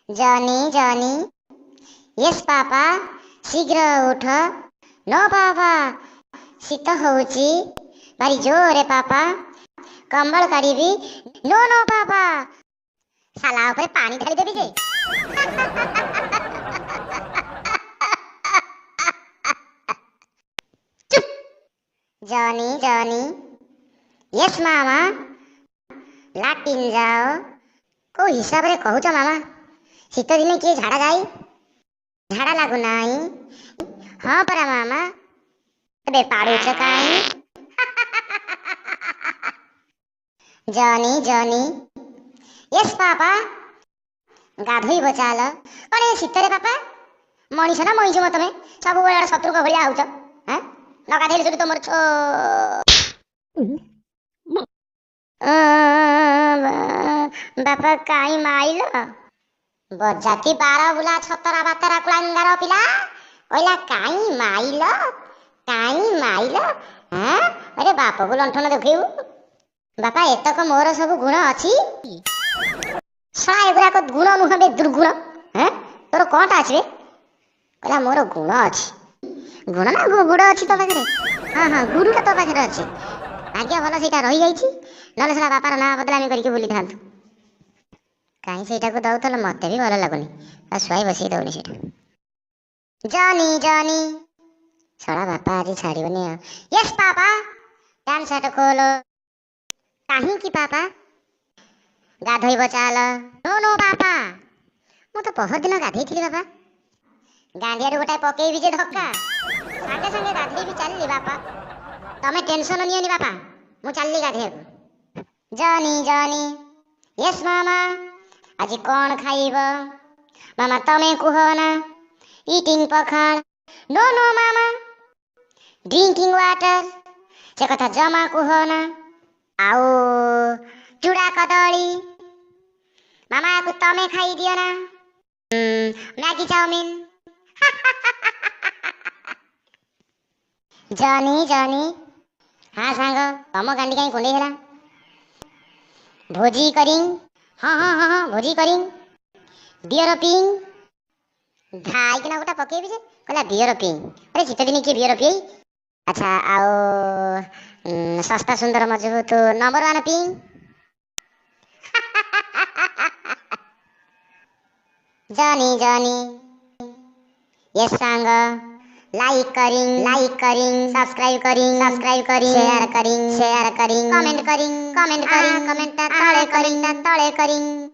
Johnny Johnny yes papa शीघ्र उठ no पापा शीत होउची भारी जोरे पापा कंबल काढ़ी नो नो पापा साला ऊपर पानी ढाली देबी जे चुप जॉनी जॉनी यस मामा लाटिन जाओ को हिसाब रे कहूच मामा शीत दिने किए झाड़ा जाई झाड़ा लागू नाई हाँ परा मामा बे पाड़ुच काई जॉनी जॉनी यस पापा गाधोई बचाल कौन शीत रे पापा मनीष ना मईज मत में सब बेले शत्रु को भलिया आउच हैं न गाधेली सुधी तुम छो बापा काई माइल बजाती 12 बुला छतरा बातरा कुलांगार पिला कहला काई माइल हाँ अरे बाप को लंठन देखिबू बापा एतक मोर सब गुण अच्छी सारा एगुराक गुण नुह बे दुर्गुण हैं तोर कौनटा अच्छे कहला मोर गुण अच्छी गुण ना गुड़ अच्छी तो पाखे हाँ हाँ गुड़टा तो पाखे अच्छी भाग्य भल से रही जाइए ना सीना बापार ना बदलामी करके बुली था कहीं से दौल मत भी भल लगुनि शुआई बस दौनी से जॉनी जॉनी सड़ा बापा आज छाड़बनी यस पापा पैंट शर्ट खोल कहीं की पापा गाधोई बचाल नो नो पापा मु तो पहर दिन गाधई थी बापा गांधिया गोटाए पकईबी जे धक्का सागे सागे गाधई भी चलली बापा तमें टेंशन नियनि बापा मु चलली गाधे जॉनी जॉनी यस मामा आज कौन खाइब मामा तमें कुह ना ईटिंग पखाड़ नो नो मामा ड्रिंकिंग वाटर से कथा जमा कुह ना आउ चूड़ा कदली मामा को तमें खाई दियो ना मैगी चाउमीन जॉनी जॉनी हाँ सांग तम गांडी कहीं कुंडे है भोजी करी हाँ हाँ हाँ हाँ भोजी करी बियर पिंग धाई किना गोटा पकेबी जे कहला बियर पिंग अरे शीत दिन किए बियर पिए अच्छा आओ सस्ता सुंदर मजबूत number 1 ping Johnny Johnny yes सांग लाइक करिंग सब्सक्राइब करिंग शेयर करिंग कमेंट करिंग तळे करिंग